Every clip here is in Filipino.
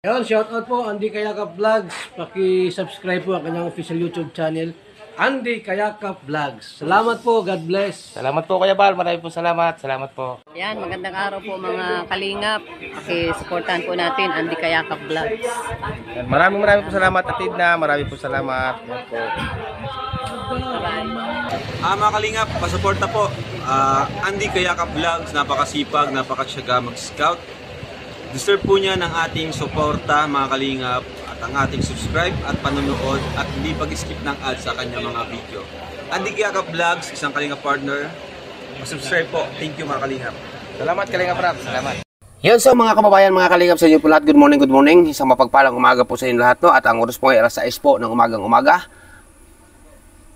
Ayun, shoutout po, Andy Kayakap Vlogs. Paki-subscribe po ang kanyang official YouTube channel, Andy Kayakap Vlogs. Salamat po, God bless. Salamat po Kuya Bal, maraming po salamat. Salamat po. Yan, magandang araw po mga kalingap. Paki-supportahan po natin Andy Kayakap Vlogs. Maraming po salamat Atid na, maraming po salamat. Yan po. Mga kalingap, pasuporta po. Andy Kayakap Vlogs, napakasipag, napakasyaga mag-scout. Deserve po niya ng ating suporta mga kalingap at ang ating subscribe at panonood at hindi pag-skip ng ads sa kanya mga video. Andy Kayakap Vlogs, isang kalingap partner. Subscribe po. Thank you mga kalingap. Salamat Kalingap Rap, salamat. Yan so mga kababayan, mga kalingap sa inyo po lahat. Good morning. Isang mapagpalang umaga po sa inyo lahat. No? At ang oras po ay alas 6 po ng umagang-umaga.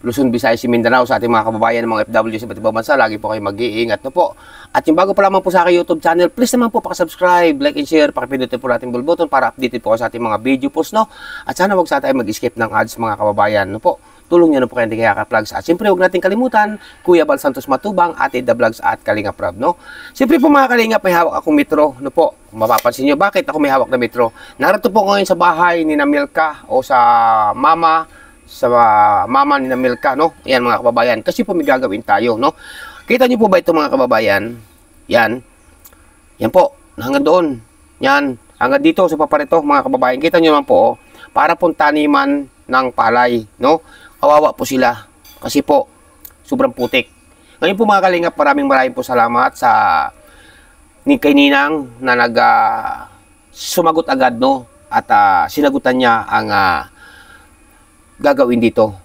Luzon, Visayas, Mindanao sa ating mga kababayan, mga FW sa iba't ibang bansa. Lagi po kayo mag-iingat no po. At yung bago pa lamang po sa aking YouTube channel, please naman po pakasubscribe, like and share, pakipindutin po natin bell button para updated po sa ating mga video post no. At sana wag sa tayo mag-skip ng ads mga kababayan no po. Tulong niyo na po kayo Andy Kayakap Vlogs. At siyempre huwag natin kalimutan, Kuya Bal Santos Matubang, Atid The Vlogs at Kalingap Rab no. Siyempre po mga kalingap, may hawak akong metro no po. Mapapansin niyo bakit ako may hawak na metro. Narito po ngayon sa bahay ni Milka o sa mama ni Milka no. Ayan mga kababayan, kasi po may gagawin tayo no. Kita niyo po ba ito mga kababayan? Yan po, hanggang doon. Yan, hanggang dito sa paparito mga kababayan. Kita niyo naman po, para pong taniman ng palay no. Kawawa po sila kasi po sobrang putik. Ngayon po mga kalingap, maraming po salamat sa kay Ninang na sumagot agad no. At sinagutan niya ang gagawin dito.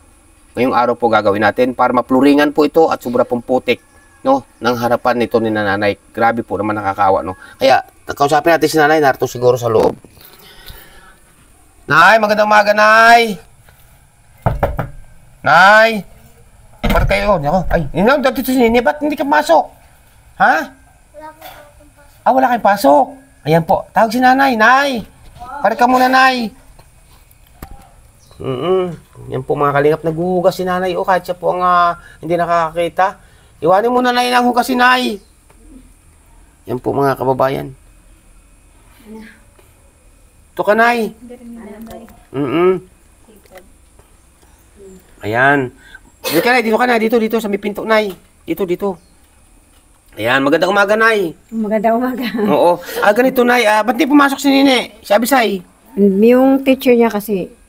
Ngayong araw po gagawin natin para mapluringan po ito at sobra pong putik no ng harapan nito ni nanay. Grabe po naman nakakawa no. Kaya kausapin natin si nanay, narito siguro sa loob. Nay, magandang umaga nay. Nay. Par kayo, nako. Ay, ino dito si Nini, ba't hindi ka pasok? Ha? Wala kang pasok. Ayan po, tawag si nanay, nay. Par ka muna nay. Yan po mga kalingap, naghuhugas si nanay o kahit siya po ang hindi nakakakita. Iwanin mo na lang ang hugas si nay. Yan po mga kababayan. Ito ka nay. Ayan. Dito ka na, dito sa may pinto nay. Dito. Ayan, magandang umaga nay. Magandang umaga. Oo. Ganito nay, ba't di pumasok si Nini? Si Abisay? Yung teacher niya kasi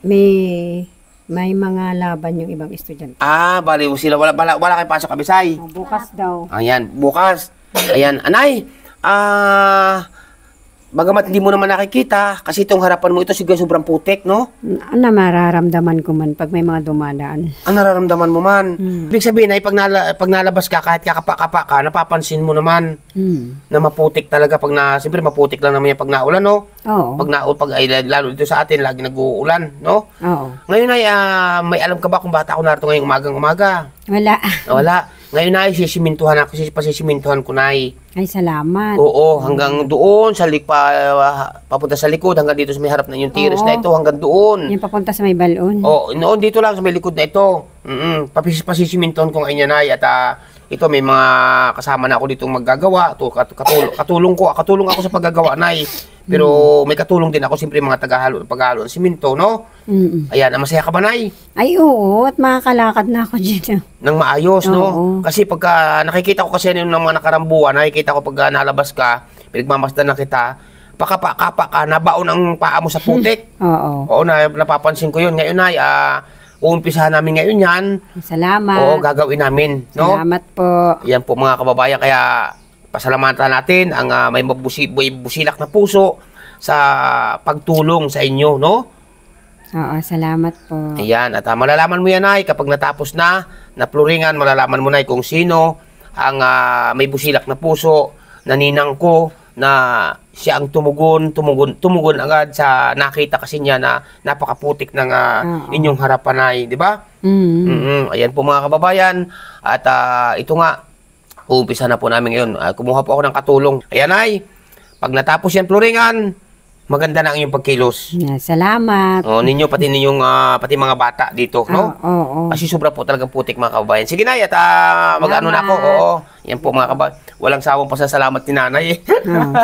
may mga laban yung ibang estudyante. Bali sila wala kay pasok Abisay. Bukas daw. Ayan, bukas. Ayan, anay. Bagamat hindi mo naman nakikita kasi itong harapan mo ito siguro sobrang putik, no? Ano mararamdaman ko man pag may mga dumadaan? Ang nararamdaman mo man. Ibig sabihin ay pag nalabas ka kahit kakapa-kapa ka, napapansin mo naman na maputik talaga siyempre maputik lang naman yan pag naulan, no? Oo. Lalo dito sa atin lagi nag-uulan, no? Oo. Ngayon ay may alam ka ba kung bata ako narito ngayong umagang-umaga? Wala. Wala. Ngayon ay pasisimintuhan ko na ay. Ay, salamat. Oo, hanggang doon, papunta sa likod, hanggang dito sa may harap na yung tiris na ito, hanggang doon. Yung papunta sa may balon. Oo, noon dito lang sa may likod na ito. Pasisimintuhan ko ngayon ay at ito may mga kasama na ako dito maggagawa. Katulong ako sa paggagawa nay. Pero may katulong din ako siyempre mga paghalo ng simento, no? Ayan, masaya ka ba nay? Ay, oo, at makakalakad na ako dito. Nang maayos, no? Oo. Kasi pagka nakikita ko kasi ng mga nakarambuan, nakikita ko pag nalabas ka, pinagmamasdan na kita, pakapa ka, nabaon ang paa mo sa putik. Oo. Oo, napapansin ko yun. Ngayon ay, uumpisahan namin ngayon yan. Salamat. Oo, gagawin namin, no? Salamat po. Yan po mga kababayan, kaya pasalamatan natin ang may busilak na puso sa pagtulong sa inyo, no? Oo, salamat po. Ayan, at malalaman mo yan ay kapag natapos na pluringan, malalaman mo na kung sino ang may busilak na puso na ninang ko na siya ang tumugon agad sa nakita kasi niya na napakaputik ng inyong harapan ay, di ba? Ayan po mga kababayan, at ito nga, uumpisa na po namin ngayon. Kumuha po ako ng katulong. Ayan ay, pag natapos yan pluringan, Maganda na ang iyong pagkilos. Salamat. Oh, pati ninyong pati mga bata dito, no? Oo. Kasi sobra po talagang putik mga kababayan. Sige na, at mag-ano na ako. Oo. Yan po mga kababayan. Walang sawang pasasalamat ni nanay.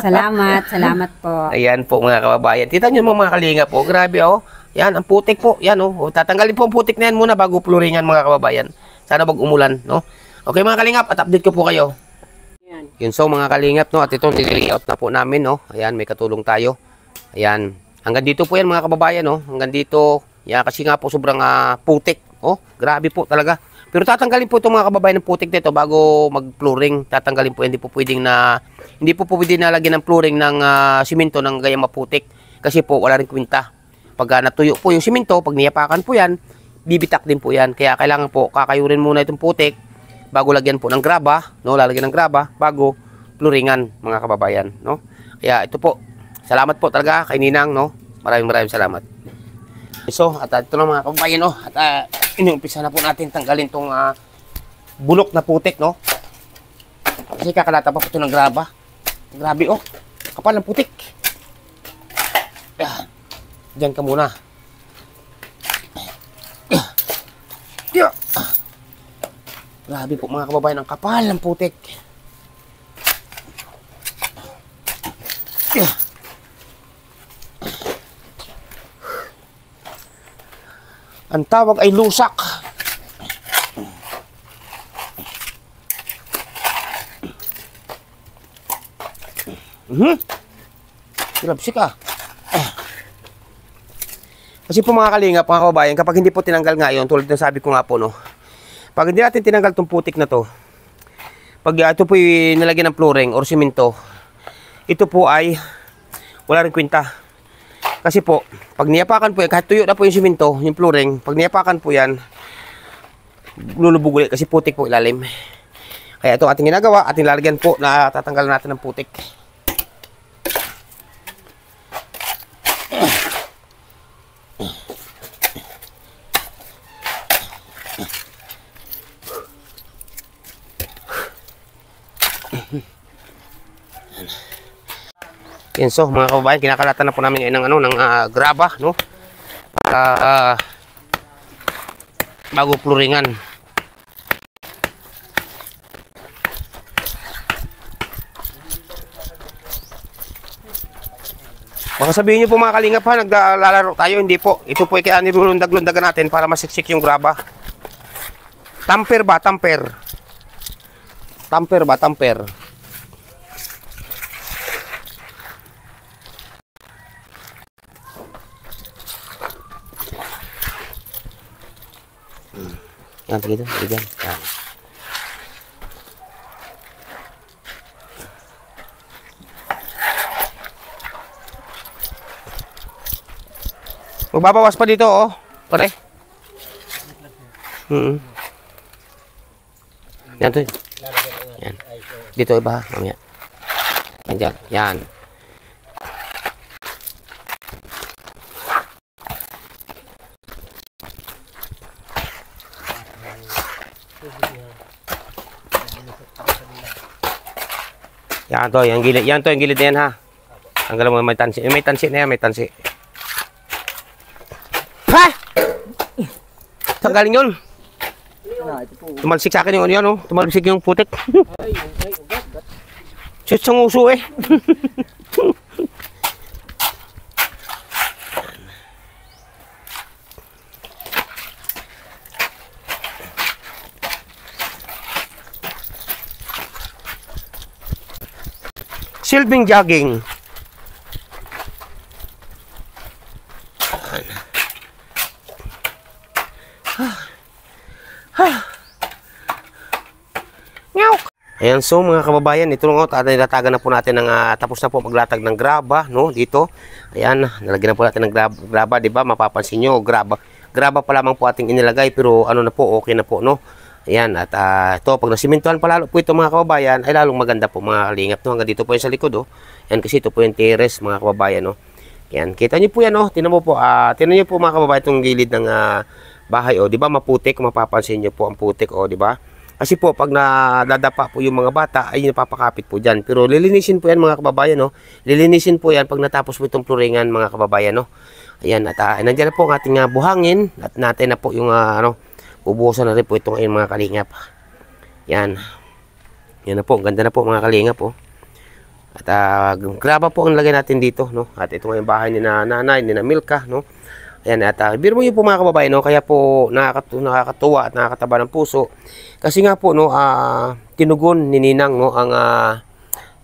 Salamat po. Ayan po mga kababayan. Kita nyo mga kalinga po. Grabe oh. Yan, ang putik po. Yan oh. Tatanggalin po ang putik na yan muna bago pluringan mga kababayan. Sana wag umulan, no? Okay mga kalingap, at update ko po kayo. Yun so mga kalingap, no? At ito, nililayout na po namin, no? Ayan, may katulong tayo. Ayan. Hanggang dito po yan mga kababayan, no? Hanggang dito. Yan, kasi nga po sobrang putik. Oh, grabe po talaga. Pero tatanggalin po itong mga kababayan ng putik dito bago mag-flooring. Tatanggalin po, hindi po pwedeng na lagyan ng flooring ng simento ng gayang maputik. Kasi po wala rin kwenta. Pag natuyo po yung simento, pag niyapakan po yan, bibitak din po yan. Kaya kailangan po kakayurin muna itong putik bago lagyan po ng graba, no? Lalagyan ng graba bago flooringan mga kababayan, no? Kaya ito po. Salamat po talaga kay Ninang, no? Maraming salamat. So, at ito na mga kababayan, no? At inuumpisa na po natin tanggalin tong bulok na putik, no? Kasi kakalata pa po ito ng graba. Grabe, oh. Kapal ng putik. Diyan ka muna. Grabe po mga kababayan, ang kapal ng putik. Ang tawag ay lusak. Grabsi ka. Kasi po mga kalingap, mga kababayan, kapag hindi po tinanggal ngayon, tulad ng sabi ko nga po, no, pag hindi natin tinanggal itong putik na to, pag ito po yung nilagyan ng flooring or simento, ito po ay wala rin kwenta. Kasi po, pag niyapakan po yan, kahit tuyo na po yung simento, yung flooring, pag niyapakan po yan, lulubog ulit kasi putik po ilalim. Kaya ito ating ginagawa, ating lalagyan po na tatanggalan natin ng putik. Yan, so mga kababayan, kinakalatan na po namin ngayon ng graba, no? Para bago pluringan. Baka sabihin niyo po mga kalingap ha, naglalaro tayo, hindi po. Ito po ay kaya nilulundag-lundagan natin para masiksik yung graba. Tamper ba? Tamper. Tamper ba? Tamper. Yan, dito, dito. Yan. Magbabawas pa dito, oh. Pare. Yan to. Yan. Dito iba, mamaya. Yan dyan. Yan. Yan to, yung gilid. Yan to, yung gilid na yan ha. Tanggalan mo, may tansi. May tansi na yan, may tansi. Ha! Tanggalin yun. Tumalsik sa akin yung ano yan, oh. Tumalsik yung putik. Shit sa nguso eh. Silbing jogging. Ayan, so mga kababayan, ito nga, nilatagan na po natin ng, tapos na po maglatag ng graba, no, dito. Ayan, nalagyan na po natin ng graba, di ba? Mapapansin nyo, graba pa lamang po ating inilagay, pero ano na po, okay na po, no. Ayan, at ito, pag nasimentuhan palalo po ito mga kababayan, ay lalong maganda po mga kalingap, no. Hanggang dito po yung sa likod, oh. Ayan, kasi ito po yung terrace, mga kababayan, no. Ayan, kita nyo po yan, oh. Tinan mo po, tinan nyo po mga kababayan itong gilid ng bahay, oh. Di ba maputik, kung mapapansin nyo po ang putik, oh, di ba? Kasi po, pag nadadapa po yung mga bata, ay napapakapit po dyan. Pero lilinisin po yan mga kababayan, no? Lilinisin po yan pag natapos po itong pluringan mga kababayan, no? Ayan, at nandiyan na po ang ating buhangin. At natin na po yung, ubuhusan na rin po itong mga kalingap. Yan. Yan na po, ang ganda na po mga kalingap, oh. At graba po ang lagay natin dito, no? At ito nga yung bahay ni na nanay, ni na Milka, no? Ayan, at biro mo yun po mga kababayan, no? Kaya po nakakatuwa at nakakataba ng puso. Kasi nga po, no, tinugon ni Ninang, no, ang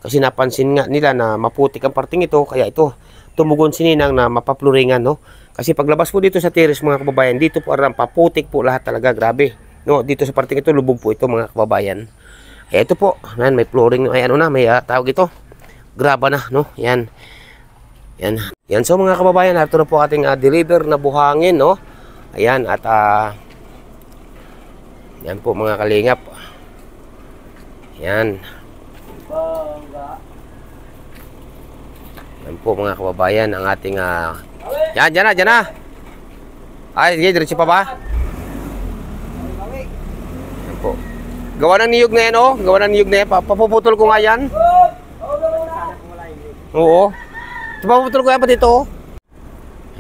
kasi napansin nga nila na maputik ang parting ito, kaya ito tumugon si Ninang na mapapluringan, no? Kasi paglabas po dito sa terrace mga kababayan, dito po aram paputik po lahat talaga, grabe. No, dito sa parting ito lubog po ito mga kababayan. Kaya ito po, man, may flooring, ay ano na, may tawag ito. Graba na, no? Yan. Yan. Yan, so mga kababayan, ito na po ating deliver na buhangin, no? Ayan, at yan po mga kalingap. Yan. Yan po mga kababayan, ang ating yan, dyan na. Ay, diretso pa ba? Yan po. Gawa ng niyog na yan, oh. Gawa ng niyog na yan. Papuputol ko nga yan. Oo. Papuputol ko yan pa dito, oh.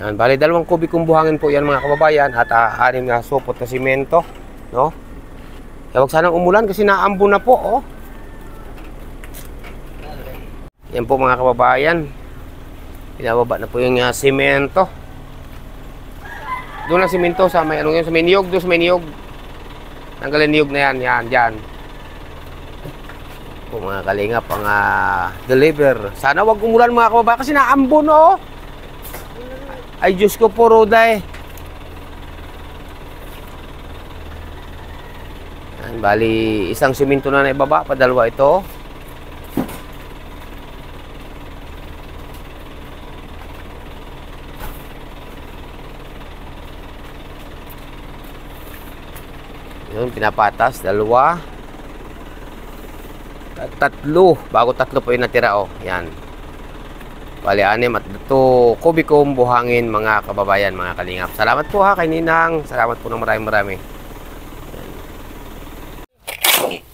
Yan, bali 2 kubikong buhangin po yan mga kababayan. At 6 na supot na simento, no? Kaya wag sanang umulan kasi naambo na po, oh. Yan po mga kababayan. Pinababa na po yung simento. Doon ang simento sa may anong yun, sa may niyog, doon sa may niyog. Tanggalin niyog na yan, yan, dyan. Po mga kalingap ang deliver. Sana wag umulan mga kababayan kasi naambon, oh. Ay Diyos ko po, Roday. Yan, bali isang simento na naibaba, padalwa ito. Yun, pinapatas, 2 at 3, bago 3 po yung natira, oh. Yan, bali 6 at 2 kubikong buhangin mga kababayan, mga kalingap. Salamat po kay Ninang, salamat po ng marami.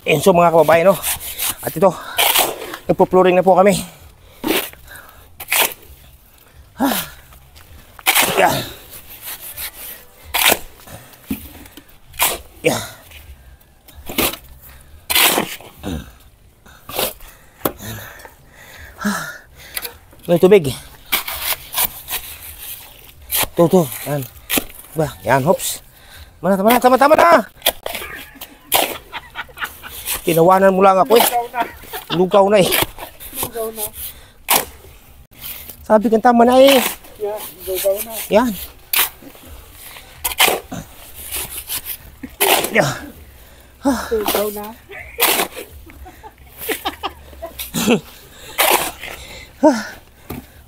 Yan, so mga kababayan, oh. At ito, nagpo-flooring na po kami. Yan. Yeah. May tubig. Tuh. Yan. Ba, yan, hops. Tama na. Tinawanan mo lang ako, eh. Lugaw na, eh. Sabi kan tama na, eh. Lugaw na. Yan. Yeah. Tugaw na.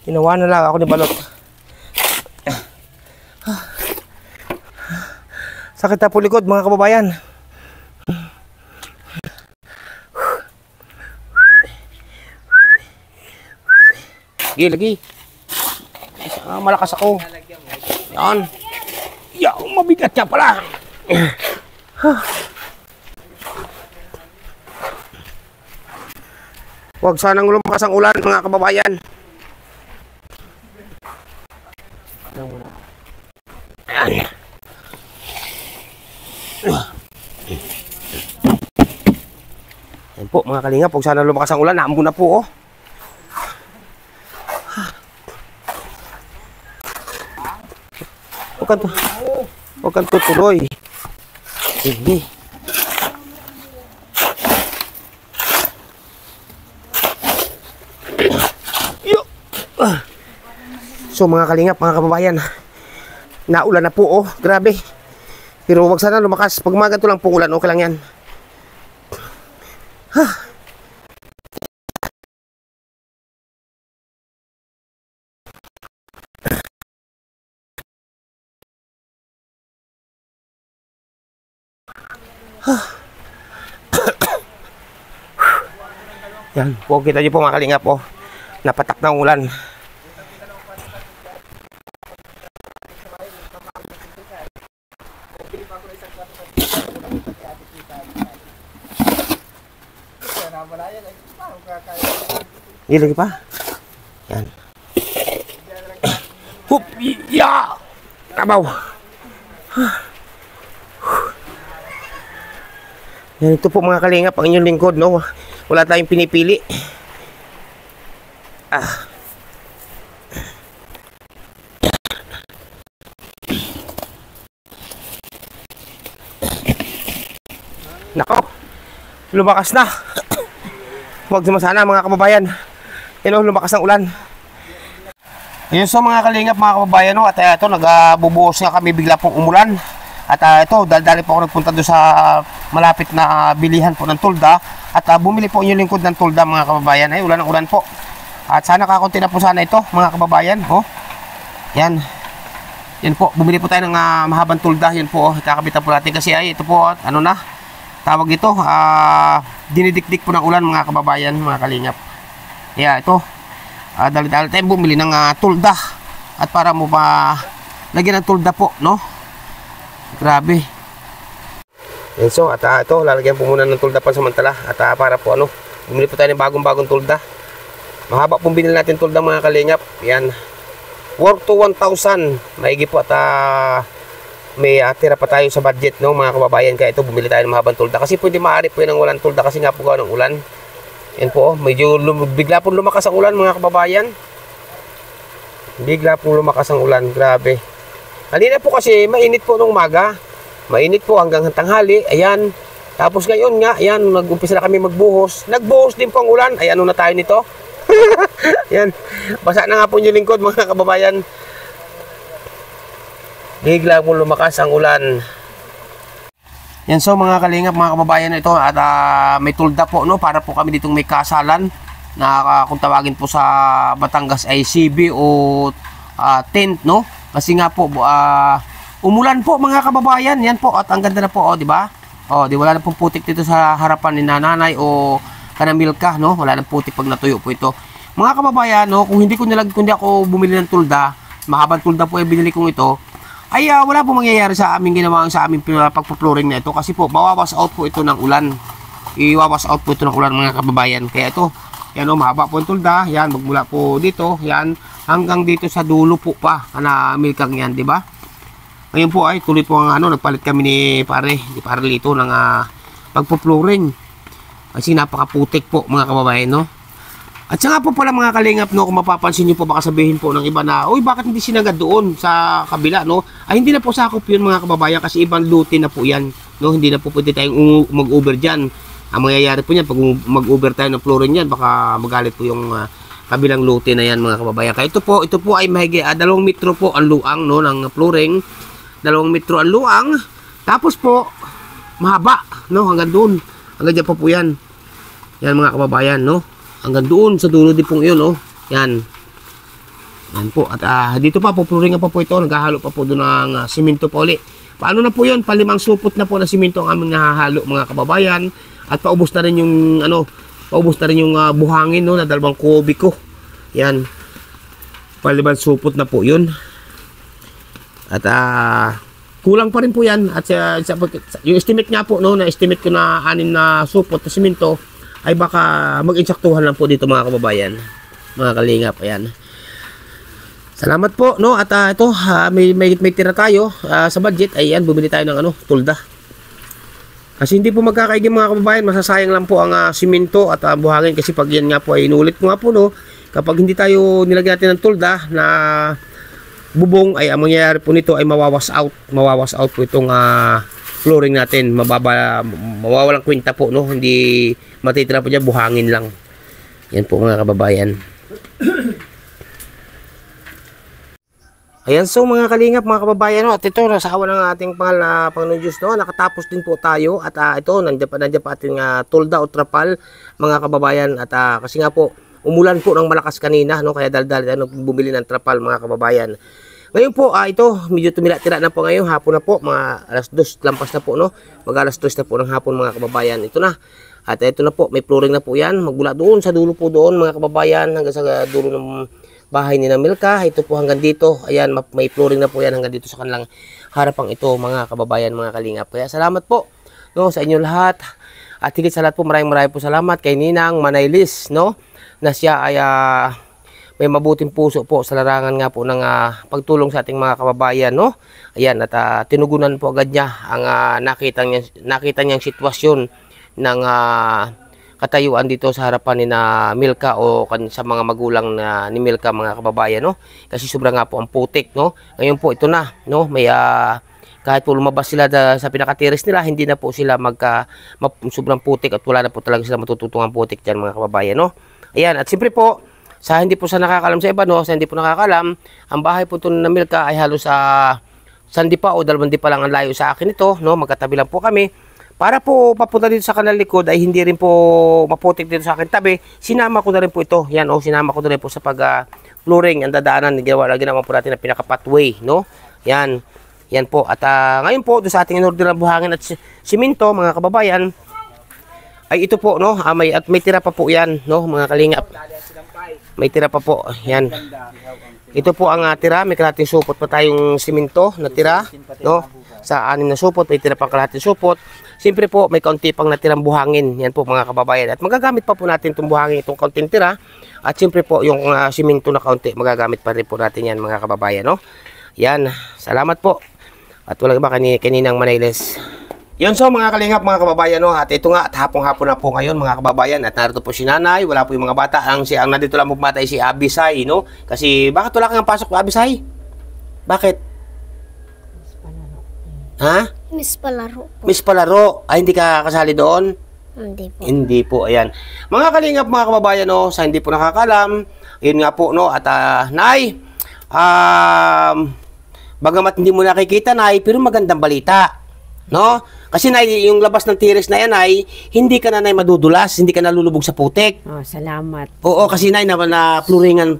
Tinawanan lang ako ni Balot. Sakit na po likod mga kababayan. Lagi. Malakas ako. Yan. Yan, mabigat niya pala. Huwag sanang lumakas ang ulan mga kababayan. Ayan. Ayan po mga kalingap, huwag sanang lumakas ang ulan. Naambo na po, oh. Huwag kang tutuloy. Sige. So mga kalingap, mga kababayan, naulan na po, oh, grabe. Pero wag sana lumakas. Pag maganto lang pong ulan, okay lang yan. Yan, po kita niyo po mga kalingap, oh. Napatak na ang ulan. Ilagay pa. Yan. Hup! Ya! Kabaw! Yan, ito po mga kalingap, ang inyong lingkod, no? Wala tayong pinipili. Nako! Lumakas na! Huwag sumasana mga kababayan. Yan o, lumakas ng ulan. Ayun, so mga kalingap, mga kababayan, no? At ito, nagbubuhos nga kami, bigla pong umulan. At ito, dali po ako nagpunta doon sa malapit na bilihan po ng tulda. At bumili po yung lingkod ng tulda mga kababayan. Ay, ulan ng ulan po. At sana kakunti na po sana ito mga kababayan. Oh. Yan. Yan po, bumili po tayo ng mahabang tulda. Yan po, kakabitan po natin kasi ay ito po, ano na, tawag ito, dinidikdik po ng ulan mga kababayan, mga kalingap. Kaya ito, dali-dali tayo bumili ng tulda. At para mo pa lagyan ng tulda po, no? Grabe. Yan, so, at ito, lalagyan po muna ng tulda pansamantala. At para po ano, bumili po tayo ng bagong-bagong tulda. Mahaba pong binili natin tulda mga kalingap. Yan. Worth to 1,000. Maigi po at may tira pa tayo sa budget, no, mga kababayan. Kaya ito, bumili tayo ng mahabang tulda. Kasi pwede maaari po yun ng walang tulda kasi nga po gawa ng ulan. Yan po, medyo bigla po lumakas ang ulan mga kababayan. Bigla po lumakas ang ulan. Grabe. Kanina po kasi mainit po nung umaga. Mainit po hanggang tanghali. Ayan. Tapos ngayon nga, ayan, nag-umpisa na kami magbuhos. Nagbuhos din po ang ulan. Ay, ano na tayo nito? Ayan. Basa na nga po yung lingkod mga kababayan. Bigla po lumakas ang ulan. Yan, so mga kalingap, mga kababayan, ito at may tulda po, no, para po kami ditong may kasalan na kung tawagin po sa Batangas ay CB o tent, no? Kasi nga po umulan po mga kababayan. Yan po, at ang ganda na po, oh, di ba? Oh, di wala na pong putik dito sa harapan ni nanay o kanamilka, no? Wala nang putik pag natuyo po ito. Mga kababayan, no, kung hindi ako bumili ng tulda, mahabang tulda po ay binili kong ito, ay wala po mangyayari sa aming ginawa sa aming pagpo-flooring na ito kasi po mawawas out po ito ng ulan. Iwawas out po ito ng ulan mga kababayan. Kaya ito, yan o, mahaba po ang tulda, yan, magmula po dito, yan, hanggang dito sa dulo po pa, na milkang yan, di ba? Ngayon po ay tuloy po ang nagpalit kami ni pare Lito ng pagpo-flooring. Kasi napakaputik po mga kababayan, no? At saka po pala mga kalingap, no, kung mapapansin niyo po, baka sabihin po ng iba na, uy, bakit hindi sinagad doon sa kabila, no? Ay, hindi na po sakop yun mga kababayan kasi ibang lote na po yan, no? Hindi na po pwede tayong mag-over dyan. Ang mangyayari po niyan, pag mag-over tayo ng flooring yan, baka magalit po yung kabilang lote na yan mga kababayan. Kaya ito po ay mahigit 2 metro po ang luang, no, ng flooring. 2 metro ang luang. Tapos po, mahaba, no, hanggang doon. Hanggang dyan po yan. Yan mga kababayan, no? Hanggang doon sa dulo din pong yun, no? Yan. Yan po. At dito pa, pupluringan pa po ito. Naghahalo pa po doon ng simento pa uli. Paano na po yun? 5 supot na po na simento ang aming nahahalo mga kababayan. At paubos na rin yung, paubos na rin yung buhangin, no? Na 2 kubiko. Yan. 5 supot na po yun. At kulang pa rin po yan. At yung estimate nga po, no? Na-estimate ko na 6 na supot na simento ay baka mag-insaktuhan lang po dito mga kababayan, mga kalingap. Ayan, salamat po, no? At ito, may tira tayo sa budget. Ayan, bumili tayo ng tulda kasi hindi po magkakaigi mga kababayan. Masasayang lang po ang simento at buhangin kasi pag yan nga po ay inulit ko nga po, no, kapag hindi tayo nilagyan natin ng tulda na bubong, ay ang mangyayari po nito ay mawawas out po itong flooring natin. Mawawalang kwenta po, no? Hindi matitira po dyan, buhangin lang. Yan po mga kababayan. Ayan, so mga kalingap, mga kababayan, no? At ito, nasawa ng ating Panginoon Diyos, no? Nakatapos din po tayo. At ito, nandiyan pa ating tulda o trapal, mga kababayan. At kasi nga po, umulan po ng malakas kanina, no? Kaya dahil bumili ng trapal mga kababayan. Ngayon po, ito, medyo tumila-tira na po ngayon, hapon na po, mga 2:00 lampas na po, no? Mag 2:00 na po ng hapon mga kababayan. Ito na. At ito na po, may flooring na po yan. Magmula doon, sa dulo po doon mga kababayan, hanggang sa dulo ng bahay ni Milka. Ito po hanggang dito. Ayan, may flooring na po yan hanggang dito sa kanilang harapang ito mga kababayan, mga kalingap. Kaya salamat po, no, sa inyo lahat. At higit sa lahat po, maraming po salamat kay Ninang Manaylis, no? Na siya ay may mabuting puso po sa larangan nga po ng pagtulong sa ating mga kababayan, no? Ayan, at tinugunan po agad niya ang nakita niyang sitwasyon ng katayuan dito sa harapan ni na Milka o sa mga magulang na ni Milka, mga kababayan, no? Kasi sobra nga po ang putik, no? Ngayon po ito na, no? May kahit po lumabas sila sa pinaka-terrace nila, hindi na po sila sobrang putik at wala na po talaga sila matututungan putik diyan, mga kababayan, no? Ayan, at siyempre po, sa hindi po sa nakakalam sa iba, no? Sa hindi po nakakalam, ang bahay po ito na Milka ay halos sa Sandipa o Dalawandi pa lang ang layo sa akin ito, no? Magkatabi lang po kami. Para po papunta dito sa kanal likod ay hindi rin po maputik dito sa akin tabi, sinama ko na rin po ito. Yan, sinama ko na rin po sa pag-flooring, ang dadaanan, ginawa po natin na pinaka-pathway, no? Yan. Yan po. At ngayon po, doon sa ating inorder na buhangin at simento, mga kababayan, ay ito po, no? May tira pa po yan, no? Mga kalingap. May tira pa po. Yan. Ito po ang tira. May kalahating supot pa tayong simento na tira, no? Sa 6 na supot, may tira pang kalahating supot. Siyempre po, may kaunti pang natirang buhangin. Yan po, mga kababayan. At magagamit pa po natin itong buhangin, itong kaunting tira. At siyempre po, yung simento na kaunti, magagamit pa rin po natin yan, mga kababayan, no? Yan. Salamat po. At wala ba kaninang Manaylis. Yun, so mga kalingap, mga kababayan, no? At ito nga, at hapong-hapon na po ngayon, mga kababayan. At narito po si nanay, wala po yung mga bata. Ang nandito lang bumata ay si Abisay, no? Kasi bakit wala kang pasok, Abisay? Bakit? Ha? Miss Palaro. Miss Palaro. Ay, hindi ka kasali doon? Hindi po. Hindi po, ayan. Mga kalingap, mga kababayan, no? Sa hindi po nakakalam, yun nga po, no? At nay, bagamat hindi mo nakikita, nay, pero magandang balita, no? Kasi nay, yung labas ng tiris na yan, ay hindi ka na, nay, madudulas, hindi ka nalulubog sa putik. Oh, salamat. Oo, kasi nay, na-pluringan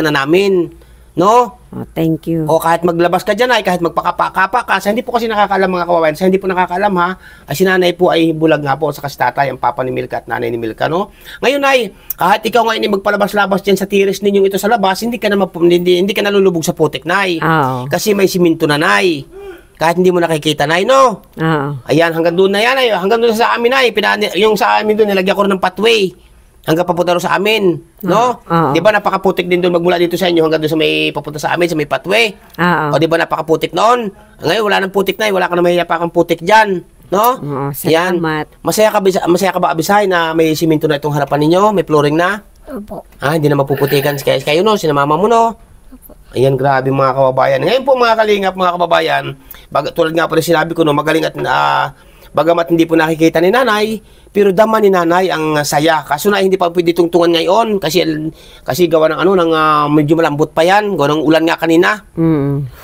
na namin, no? Oh, thank you. O kahit maglabas ka dyan, ay kahit magpakapa ka, sa hindi po kasi nakakalam, mga kawawayan, sa hindi po nakakalam, ha, ay si nanay po ay bulag nga po sa kasi tatay, ang papa ni Milka at nanay ni Milka, no? Ngayon, ay, kahit ikaw ngayon ay magpalabas-labas dyan sa tiris ninyong ito sa labas, hindi ka nalulubog sa putik, nay. Oo. Kasi may siminto na, nay. Kahit hindi mo nakikita, nay, no? Oo. Ayan, hanggang doon na yan, ay. Hanggang doon sa amin, ay. Yung sa amin doon, nilagyan ko rin ng pathway. Hanggang papunta rin sa amin, no? Oo. Di ba napakaputik din doon magmula dito sa inyo hanggang doon sa may papunta sa amin, sa may pathway? Oo. O di ba napakaputik noon? Ngayon, wala nang putik na, wala ka na mahiya pa kang putik dyan, no? Oo, Yan. salamat. Masaya ka ba, Abisay, na may simento na itong harapan ninyo? May flooring na? Opo. Hindi na mapuputikan kayo, no? Sinamama mo, no? Ayan, grabe, mga kababayan. Ngayon po, mga kalingap, mga kababayan, tulad nga po rin sinabi ko, no, magaling at bagamat hindi po nakikita ni nanay, pero dama ni nanay ang saya. Kaso na hindi pa pwede tungtungan ngayon kasi gawa ng medyo malambot pa yan. Gawa ng ulan nga kanina.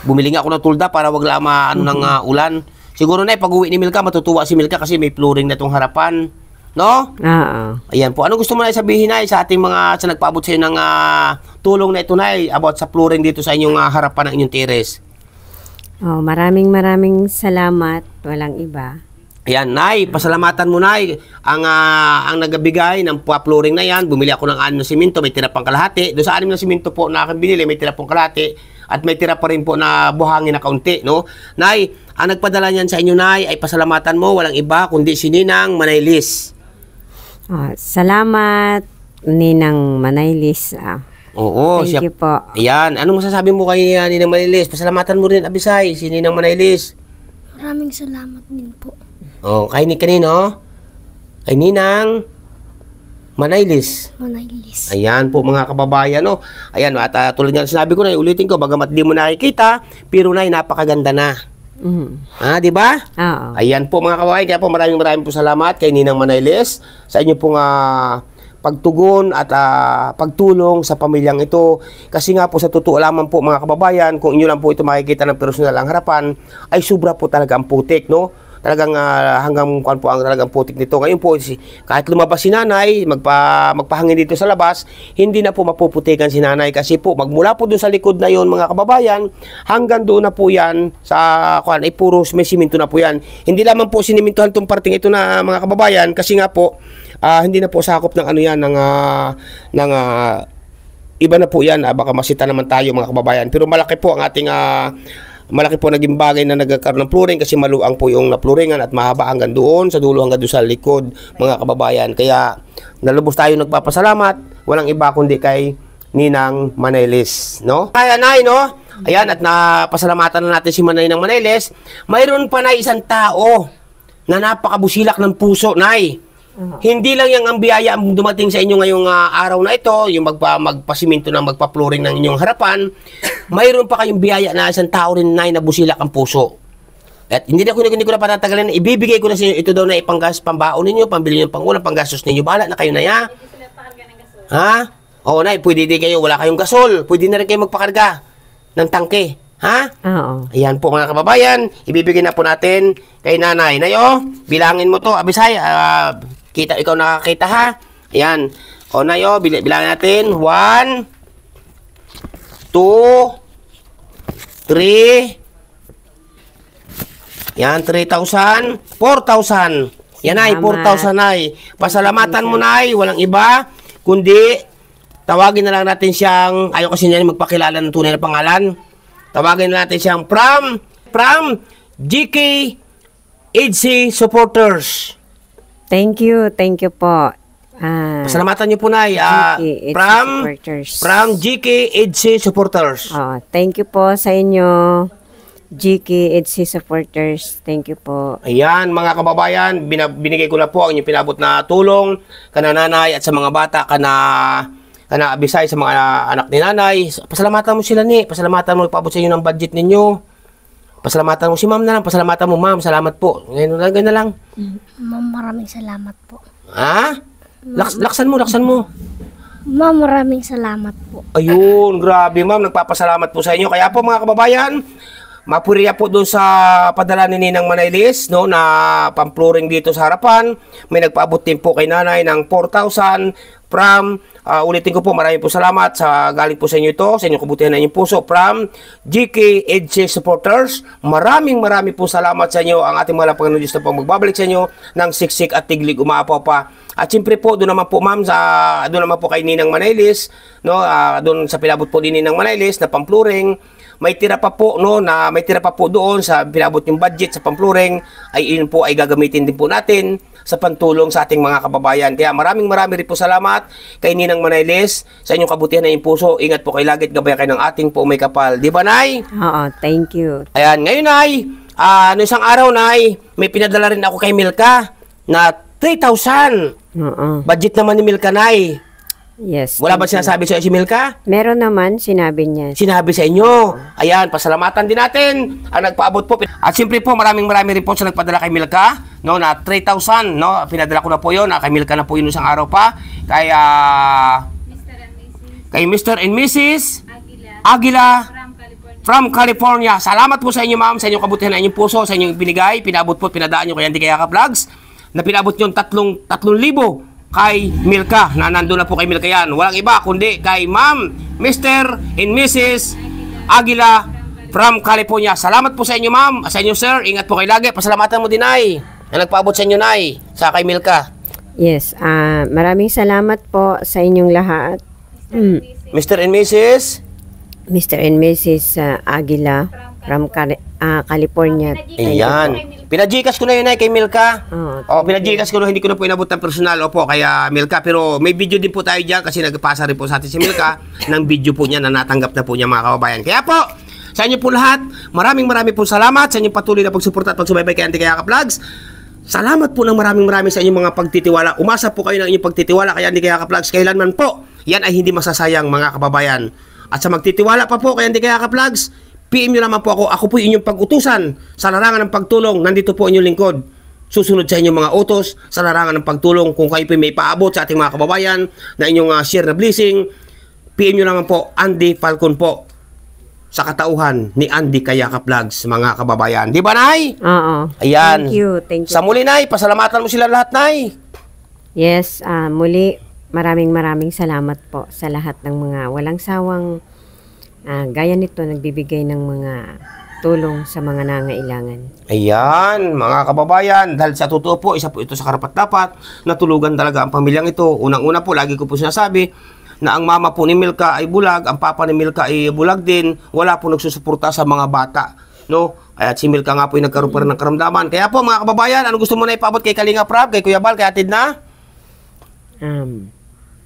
Bumili nga ako ng tulda para wag lama ng ulan. Siguro na pag-uwi ni Milka, matutuwa si Milka kasi may flooring na tong harapan. No? Oo. Ayan po. Ano gusto mo na sabihin, nay, sa ating mga sa nagpaabot sa ng tulong na ito, nay, about sa flooring dito sa inyong harapan ng inyong terrace? Oh, maraming salamat. Walang iba. Ayan, nay, pasalamatan mo, nay. Ang nagbigay ng flooring na yan, bumili ako ng 6 na simento, may tira pang kalahati. Doon sa 6 na simento po na aking binili, may tira pang kalahati. At may tira pa rin po na buhangin na kaunti, no? Nay, ang nagpadala niyan sa inyo, nay, ay pasalamatan mo, walang iba, kundi si Ninang Manaylis. Oh, salamat, Ninang Manaylis. Oo, Thank you po. Ayan, anong masasabi mo kay Ninang Manaylis? Pasalamatan mo rin, Abisay, si Ninang Manaylis. Maraming salamat din po. Oh, kay kanino? Kay Ninang Manaylis. Manaylis. Ayan po, mga kababayan, no. Ayan, at tulad nga sinabi ko, na ulitin ko, bagamat di mo nakikita, pero nay, napakaganda na. Di ba? Oo. Ayan po, mga kababayan, kaya po maraming po salamat kay Ninang Manaylis sa inyo pong pagtugon at pagtulong sa pamilyang ito. Kasi nga po, sa totoo lamang po, mga kababayan, kung inyo lang po ito makikita ng personal ang harapan, ay sobra po talaga ang putik, no? Talagang hanggang kuan po ang talagang putik nito. Ngayon po, kahit lumabas si nanay, magpahangin dito sa labas, hindi na po mapuputikan si nanay kasi po magmula po doon sa likod na yon, mga kababayan, hanggang doon na po yan sa kuan ay puro may simento na po yan. Hindi lamang po sinimintuhan tong parting ito na, mga kababayan, kasi nga po hindi na po sakop ng yan ng iba na po yan. Baka masita naman tayo, mga kababayan, pero malaki po ang ating malaki po naging bagay na nagkakaroon ng flooring kasi maluang po yung napluringan at mahaba hanggang doon sa dulo hanggang doon sa likod, mga kababayan. Kaya nalubos tayo nagpapasalamat, walang iba kundi kay Ninang Manailes, no? Kaya Nay, no? Ayan, at napasalamatan na natin si Manay ng Manailes. Mayroon pa na isang tao na napakabusilak ng puso, Nay. Hindi lang yung ang biyaya ang dumating sa inyo ngayong araw na ito, yung magpasiminto ng magpa-flooring ng inyong harapan. Mayroon pa kayong biyaya na isang tao rin, Nay, na busilak ang puso. At hindi ko na patatagalin, ibibigay ko na sa inyo ito daw na ipanggas, pambaon ninyo, pambili nyo pangulang, panggastos ninyo. Bahala na kayo na ya. Ha? Oo, Nay, pwede din kayo, wala kayong gasol. Pwede na rin kayo magpakarga ng tangke. Ha? Oo. Ayan po mga kababayan, ibibigay na po natin kay Nanay. Nayo, bilangin mo to, Abisay, ikaw nakakita ha. Ayan. O Nayo, bilangin natin. 1, 2, 3. Yan, 3,000. 4,000. Yan ay, 4,000 ay. Pasalamatan mo Nay, walang iba, kundi tawagin na lang natin siyang, ayaw kasi niya magpakilala ng tunay na pangalan. Tawagin na natin siyang from GK EDC Supporters. Thank you po. Pasalamatan niyo po, Nay. From GK EDC Supporters. Thank you po sa inyo, GK EDC Supporters. Thank you po. Ayan, mga kababayan, binigay ko na po ang inyong pinabot na tulong kana Nanay at sa mga bata kana Abisay, sa mga anak ni Nanay. Pasalamatan mo sila, ni. Pasalamatan mo, ipabot sa inyo ng budget ninyo. Pasalamatan mo si Ma'am na lang. Pasalamatan mo, Ma'am. Salamat po. Ngayon na lang. Ma'am, maraming salamat po. Ha? Laksan mo. Ma'am, maraming salamat po. Ayun, grabe, Ma'am. Nagpapasalamat po sa inyo. Kaya po, mga kababayan, mapuriya po doon sa padala ni Ninang Manailes, no, na pang-flooring dito sa harapan. May nagpaabot din po kay Nanay ng 4,000 from, ulitin ko po, maraming po salamat sa galing po sa inyo ito, sa inyong kabutihan na inyong puso, from GK EDC Supporters. Maraming po salamat sa inyo. Ang ating mga Panginoon Diyos na po magbabalik sa inyo ng siksik at tiglig umaapaw pa. At siyempre po, doon naman po, Ma'am, doon naman po kay Ninang Manailes, no, doon sa pinabot po din Ninang Manailes na pang-flooring. May tira pa po, no, na may tira pa po doon sa pinabot yung budget sa pang-flooring, ay yun po ay gagamitin din po natin sa pantulong sa ating mga kababayan. Kaya maraming rin po salamat kay Ninang Manailes sa inyong kabutihan na inyong puso. Ingat po kay lagit, gabayan kayo ng ating po may kapal. Di ba, Nay? Oo, thank you. Ayan, ngayon, Nay, isang araw, Nay, may pinadala rin ako kay Milka na 3,000. Budget naman ni Milka, Nay. Yes. Wala ba sinasabi sa si Milka? Meron naman, sinabi niya. Sinabi sa inyo. Ayan, pasalamatan din natin ang nagpaabot po. At siyempre po, maraming rin po sa nagpadala kay Milka, no, na 3,000, no. Pinadala ko na po 'yon. Kay Milka na po 'yun isang araw pa. Kay Mr. and Mrs. Aguila from California. Salamat po sa inyo, Ma'am, sa inyong kabutihan na inyong puso, sa inyong binigay, pinabot po, pinadaan nyo kay Andy Kayaka Vlogs, na pinabot nyo 3,000 kay Milka, na nandun na po kay Milka yan. Walang iba kundi kay Ma'am, Mr. and Mrs. Aguila from California. Salamat po sa inyo, Ma'am, sa inyo, Sir. Ingat po kayo lagi. Pasalamatan mo din, Nay, na nagpaabot sa inyo, Nay, sa kay Milka. Yes, maraming salamat po sa inyong lahat. Mr. and Mrs. Aguila from California. Ayan. Pinajikas ko na yun, Nay, kay Milka. Pinajikas ko na, hindi ko na po inabot ng personal. Opo, kaya Milka. Pero may video din po tayo dyan kasi nagpasa rin po sa atin si Milka ng video po niya na natanggap na po niya, mga kababayan. Kaya po, sa inyo po lahat, maraming po salamat sa inyong patuloy na pagsuporta at pagsubaybay kay Andy Kayaka Vlogs. Salamat po ng maraming sa inyong mga pagtitiwala. Umasa po kayo ng inyong pagtitiwala kay Andy Kayaka Vlogs. Kailanman po, yan ay hindi masasayang, mga kababayan. At sa magtitiwala pa po kay Andy Kayaka Vlogs, PM nyo naman po ako. Ako po inyong pag-utusan sa larangan ng pagtulong. Nandito po inyong lingkod. Susunod sa inyong mga utos sa larangan ng pagtulong. Kung kayo po may paabot sa ating mga kababayan na inyong share na blessing, PM nyo naman po, Andy Falcon po, sa katauhan ni Andy Kayaka Vlogs, mga kababayan. Di ba, Nay? Oo. Ayan. Thank you. Sa muli, Nay, pasalamatan mo sila lahat, Nay. Yes, muli, maraming salamat po sa lahat ng mga walang sawang gaya nito, nagbibigay ng mga tulong sa mga nangailangan. Ayan, mga kababayan, dahil sa totoo po, isa po ito sa karapat-dapat, natulugan talaga ang pamilyang ito. Unang-una po, lagi ko po sinasabi, na ang mama po ni Milka ay bulag, ang papa ni Milka ay bulag din, wala po nagsusuporta sa mga bata. no? At si Milka nga po yung nagkaroon pa rin ng karamdaman. Kaya po mga kababayan, ano gusto mo na ipaabot kay Kalinga Prab, kay Kuya Bal, kay Atid na?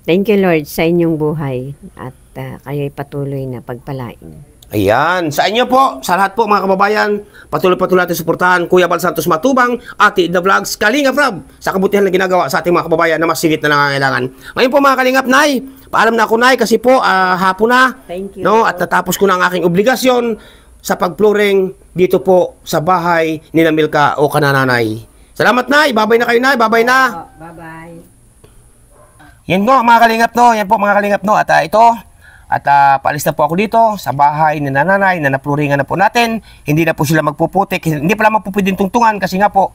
Thank you Lord sa inyong buhay at kayo'y patuloy na pagpalain. Ayan, sa inyo po, sa lahat po mga kababayan, patuloy natin suportahan Kuya Bal Santos Matubang, Atid the Vlogs, Kalinga Prab, sa kabutihan na ginagawa sa ating mga kababayan na mas sigit na nangangailangan. Ngayon po mga Kalingap, Nay, paalam na ako Nay kasi po hapon na. Thank you. No, at natapos ko na ang aking obligasyon sa pagpluring dito po sa bahay ni Milka o Kananay. Salamat Nay, babay na kayo Nay, babay na. Bye-bye. Yan po mga Kalingap no, yan po mga Kalingap no, at ito. At paalis na po ako dito sa bahay ni nanay na napluringan na po natin. Hindi na po sila magpuputik. Hindi pala mapupwedeng tungtungan kasi nga po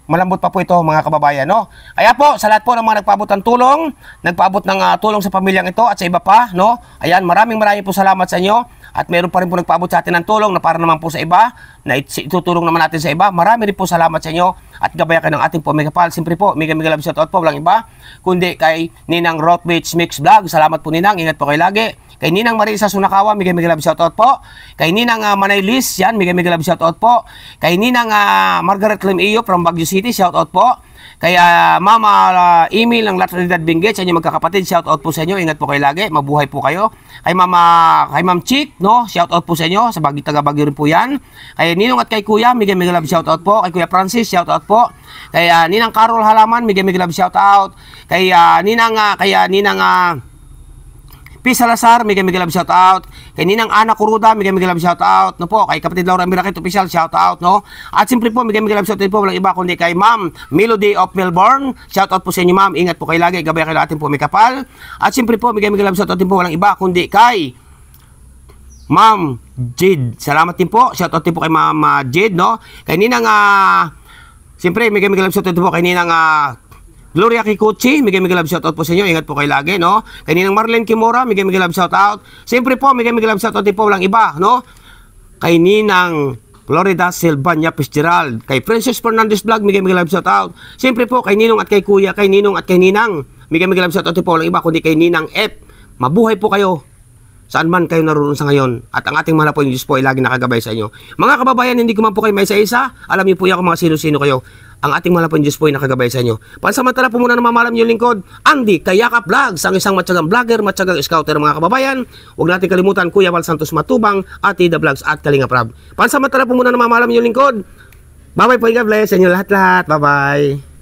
malambot pa po ito mga kababayan. No? Kaya po sa lahat po ng mga nagpaabot ng tulong, nagpaabot ng tulong sa pamilyang ito at sa iba pa. No? Ayan, maraming po salamat sa inyo. At meron pa rin po nagpaabot sa atin ng tulong na para naman po sa iba, na itutulong naman natin sa iba. Marami rin po salamat sa inyo at gabayan kayo ng ating po Megapal. Siyempre po, mega love shoutout po, walang iba, kundi kay Ninang Rock Beach Mix Vlog. Salamat po Ninang, ingat po kayo lagi. Kay Ninang Marisa Sunakawa, mega love shoutout po. Kay Ninang Manay Liz, yan, mega love shoutout po. Kay Ninang Margaret Lim Iyo from Baguio City, shoutout po. Kaya Mama Emil ng La Trinidad Benguet, sa inyo magkakapatid, shout out po sa inyo, ingat po kayo lagi, mabuhay po kayo. Kay Ma'am Chick, no, shout out po sa inyo, sa Baguio, taga Baguio rin po yan. Kay Ninong at kay Kuya, mega love shout out po. Kay Kuya Francis, shout out po. Kay Ninang Carol Halaman, mega love shout out. Kay Ninang P. Salazar, mega love shout out. Kay Ninang Ana Kuruda, mega love shout out. No po, kay kapatid Laura Mirakit official, shout out, no. At simple po, mega love shout out po, walang iba kundi kay Ma'am Melody of Melbourne. Shout out po sa inyo, Ma'am. Ingat po kayo lagi, gabay kayo natin po may kapal. At simple po, mega love shout out din po, walang iba kundi kay Ma'am Jade. Salamat din po. Shout out din po kay Ma'am Jade, no. Kay Ninang siyempre, mega love shout out din po kay Ninang Gloria Kikuchi, mega love shoutout po sa inyo. Ingat po kayo lagi, no? Kay Ninang Marlene Kimura, mega love shoutout. Siyempre po, mega love shoutout din po, walang iba, no? Kay Ninang Florida Silvania Fitzgerald. Kay Princess Fernandez Vlog, mega love shoutout. Siyempre po, kay Ninong at kay Kuya, kay Ninong at kay Ninang, mega love shoutout din po, walang iba, kundi kay Ninang F. Mabuhay po kayo saan man kayo naroon sa ngayon. At ang ating mahal po yung Diyos po ay lagi nakagabay sa inyo. Mga kababayan, hindi ko man po kayo may isa-isa. Alam niyo po yan kung mga sino-sino kayo. Ang ating mahal po yung Diyos po ay nakagabay sa inyo. Pansamantala po muna na mamalam yung lingkod, Andy Kayakap Vlogs, ang isang matyagang vlogger, matyagang scouter mga kababayan. Huwag natin kalimutan Kuya Bal Santos Matubang, Atid the Vlogs at Kalinga Prab. Pansamantala po muna na mamalam yung lingkod. Bye-bye po, God bless sa inyo lahat-lahat. Bye-bye.